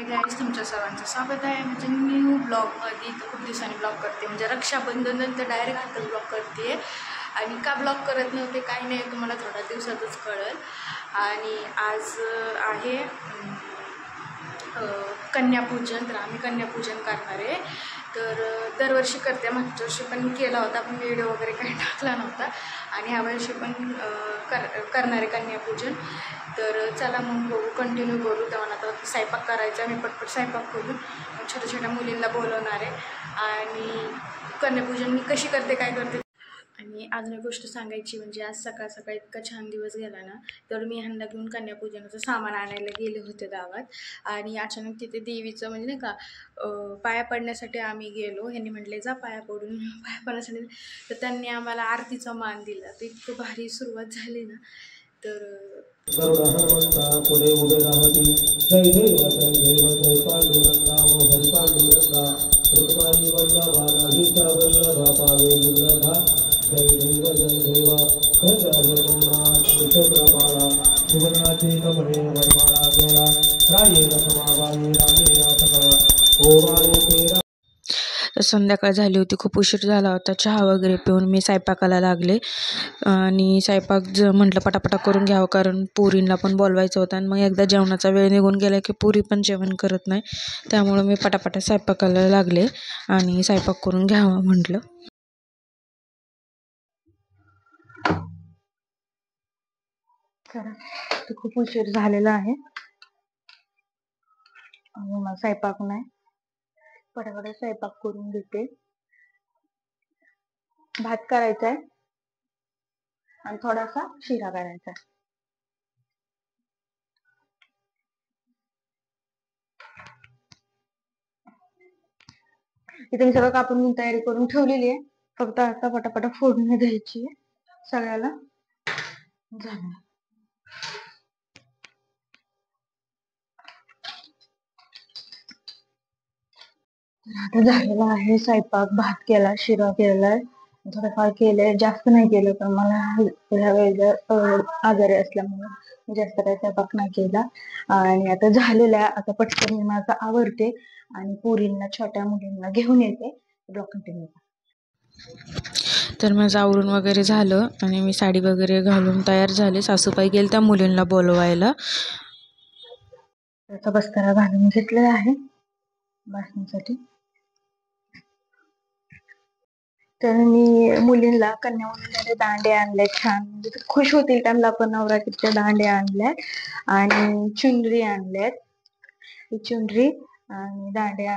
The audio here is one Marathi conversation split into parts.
गाईज, तुमच्या सर्वांचं स्वागत आहे म्हणजे न्यू ब्लॉगमध्ये. तर खूप दिवसांनी ब्लॉग करते म्हणजे रक्षाबंधननंतर डायरेक्ट हातात ब्लॉग करते. आणि का ब्लॉग करत नव्हते काही नाही, तुम्हाला थोड्या दिवसातच कळेल. आणि आज आहे कन्यापूजन. तर आम्ही कन्यापूजन करणार आहे. तर दरवर्षी करते, मागच्या वर्षी पण केला होता पण व्हिडिओ वगैरे काही टाकला नव्हता. आणि ह्या वर्षी पण करणार आहे कन्यापूजन. तर चला मग बघू, कंटिन्यू करू. तेव्हा आता स्वयंपाक करायचा, मी पटपट स्वयंपाक करून छोट्या छोट्या मुलींना बोलवणार आहे. आणि कन्यापूजन मी कशी करते काय करते. आणि अजून एक गोष्ट सांगायची म्हणजे आज सकाळ सकाळ इतका छान दिवस गेला ना. तर मी ह्यांना घेऊन कन्यापूजनाचं सामान आणायला गेले होते गावात. आणि अचानक तिथे देवीचं म्हणजे नाही का पाया पडण्यासाठी आम्ही गेलो. ह्यांनी म्हटले जा पाया पडून. पाया पडण्यासाठी तर त्यांनी आम्हाला आरतीचा मान दिला. तर इतकं भारी सुरुवात झाली ना. तर पुढे उभे राहती. जय देव जय देव जय पांडुरंगा हरी पांडुरंगा रुक्माई वल्लभा राधीचा वल्लभा पावे दुर्लभा. जय देव जय देवा नक्षत्रमाळा सुवर्णाचे कमळे वरमाळा जोडा राये रखमाबाई राणे या सगळा ओवाळे तेरा. तर संध्याकाळ झाली होती, खूप उशीर झाला होता. चहा वगैरे पिऊन मी स्वयंपाकाला लागले. आणि स्वयंपाक म्हटलं पटापटा करून घ्यावं, कारण पुरींना पण बोलवायचं होतं. आणि मग एकदा जेवणाचा वेळ निघून गेला की पुरी पण जेवण करत नाही. त्यामुळं मी पटापटा स्वयंपाकाला लागले आणि स्वयंपाक करून घ्यावं म्हटलं. तर खूप उशीर झालेला आहे आणि मला स्वयंपाक नाही. पटापटा स्वयंपाक करून घेते. भात करायचा आहे आणि थोडासा शिरा करायचा आहे. इथे मी सगळं कापून तयारी करून ठेवलेली आहे. फक्त आता पटापटा फोडणी द्यायची आहे सगळ्याला. झालं. आता झालेला आहे स्वयंपाक. भात केला, शिरा केलाय, थोडंफार केलंय, जास्त नाही केलं. पण मला ह्या वेळेला आजारी असल्यामुळे जास्त काही स्वयंपाक नाही केला. आणि आता झालेला आहे. आता पटकन मी माझं आवरते आणि पुरींना छोट्या मुलींना घेऊन येते. Blog continue. तर माझं आवरून वगैरे झालं आणि मी साडी वगैरे घालून तयार झाले. सासूबाई गेले त्या मुलींना बोलवायला. त्याचा बस्तारा घालून घेतलेला आहे बसण्यासाठी. तर मी मुलींना कन्या मुलींना दांडे आणले छान, म्हणजे खुश होतील. त्यांना पण नवरात्रीच्या दांडे आणल्यात आणि चुनरी आणल्यात. चुनरी आणि दांडे.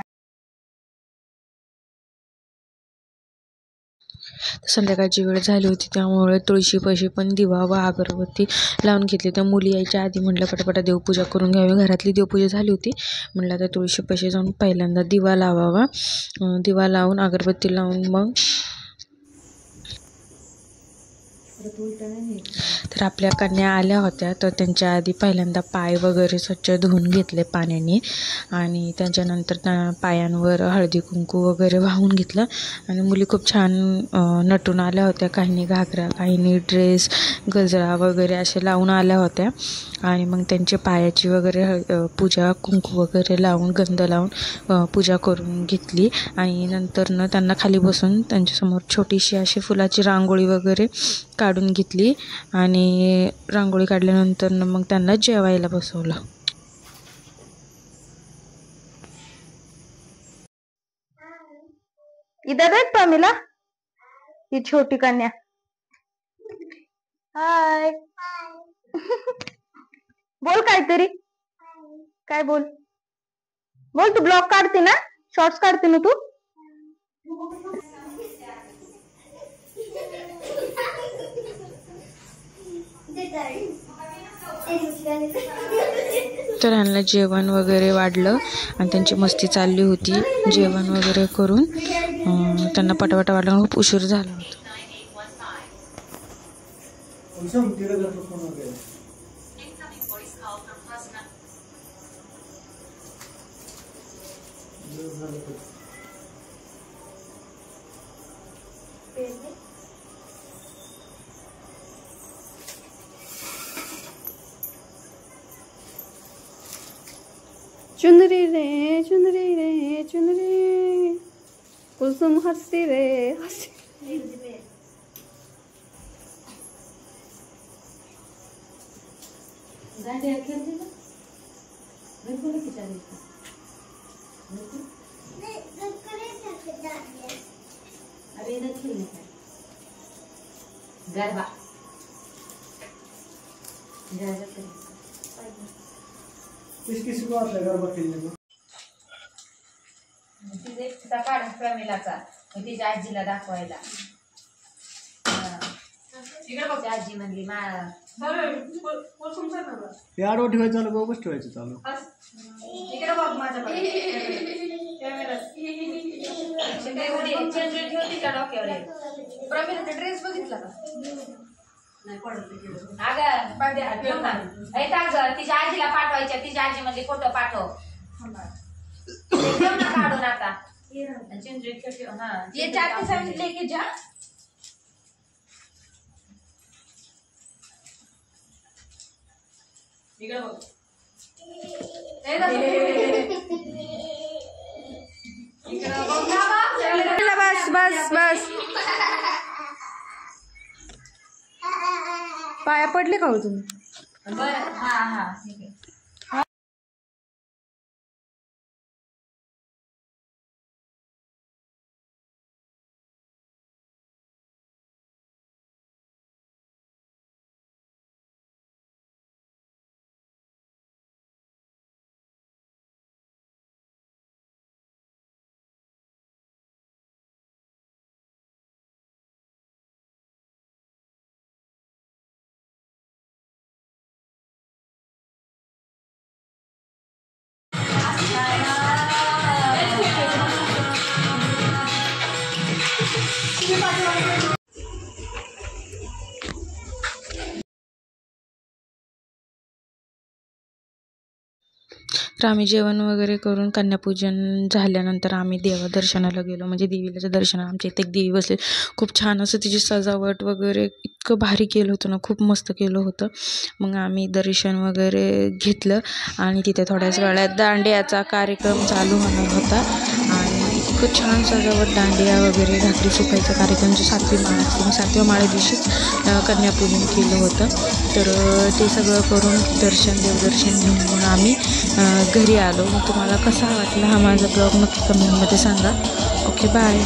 संध्याकाळची वेळ झाली होती त्यामुळे तुळशीपाशी पण दिवा व अगरबत्ती लावून घेतली. त्या मुली यायच्या आधी म्हटलं पटापटा देवपूजा करून घ्यावी. घरातली देवपूजा झाली होती. म्हटलं आता तुळशीपाशी जाऊन पहिल्यांदा दिवा लावावा. दिवा लावून अगरबत्ती लावून मग तर आपल्या कन्या आल्या होत्या. तर त्यांच्या आधी पहिल्यांदा पाय वगैरे स्वच्छ धुवून घेतले पाण्याने. आणि त्याच्यानंतर पायांवर हळदी कुंकू वगैरे वाहून घेतलं. आणि मुली खूप छान नटून आल्या होत्या. काहींनी घागरा, काहींनी ड्रेस, गजरा वगैरे असे लावून आल्या होत्या. आणि मग त्यांचे पायाची वगैरे पूजा, कुंकू वगैरे लावून, गंध लावून पूजा करून घेतली. आणि नंतर त्यांना खाली बसून त्यांच्यासमोर छोटीशी अशी फुलाची रांगोळी वगैरे काढून घेतली. आणि रांगोळी काढल्यानंतर मग त्यांना जेवायला बसवलं. इधर देख पामिला, ही छोटी कन्या. हाय. बोल काहीतरी. काय बोल बोल. तू ब्लॉग काढते ना, शॉर्ट्स काढते ना तू. तर ह्यांना जेवण वगैरे वाढलं आणि त्यांची मस्ती चालली होती. जेवण वगैरे करून त्यांना पटापटा वाढलं. खूप उशीर झाला होता. चुनरी रे चुनरी रे चुनरी कुसुम हंसती रे हंसती गरबा किसी को आता है गरबा खेलने को? तिथे तिचा काढ प्रमिलाचा तिच्या आजीला दाखवायला. तिकडे बघ आजी म्हणली ते आडवं ठेवायचं चालू का उभंच ठेवायचं चालू? तिकडे बघ माझ्याकडे ठेव तिच्या डोक्यावर. प्रमिलाचा ड्रेस बघितला का? अगं अगं तिच्या आजीला पाठवायच्या. तिच्या आजी म्हणजे फोटो पाठव. ठेव ना काढून आता. चिंजरी ठेव. हा ये चार सांगितले लेके जा. इकडे बघ. बस बस बस पाया पडले का हो तुम्ही? बरं हा हा ठीक आहे. तर आम्ही जेवण वगैरे करून कन्यापूजन झाल्यानंतर आम्ही देवदर्शनाला गेलो. म्हणजे देवीचं दर्शन आमच्या इथे एक देवी बसली. खूप छान असं तिची सजावट वगैरे इतकं भारी केलं होतं ना, खूप मस्त केलं होतं. मग आम्ही दर्शन वगैरे घेतलं आणि तिथे थोड्याच वेळात दांडियाचा कार्यक्रम चालू होणार होता. आणि इतकं छान सजावट, दांडिया वगैरे, भाकरी सुकायचा कार्यक्रम जो 7वी माळ असते, 7व्या माळे दिवशीच कन्यापूजन केलं होतं. तर ते सगळं करून देवदर्शन घेऊन मग आम्ही घरी आलो. मग तुम्हाला कसा वाटला हा माझा ब्लॉग नक्की कमेंटमध्ये सांगा. Okay bye.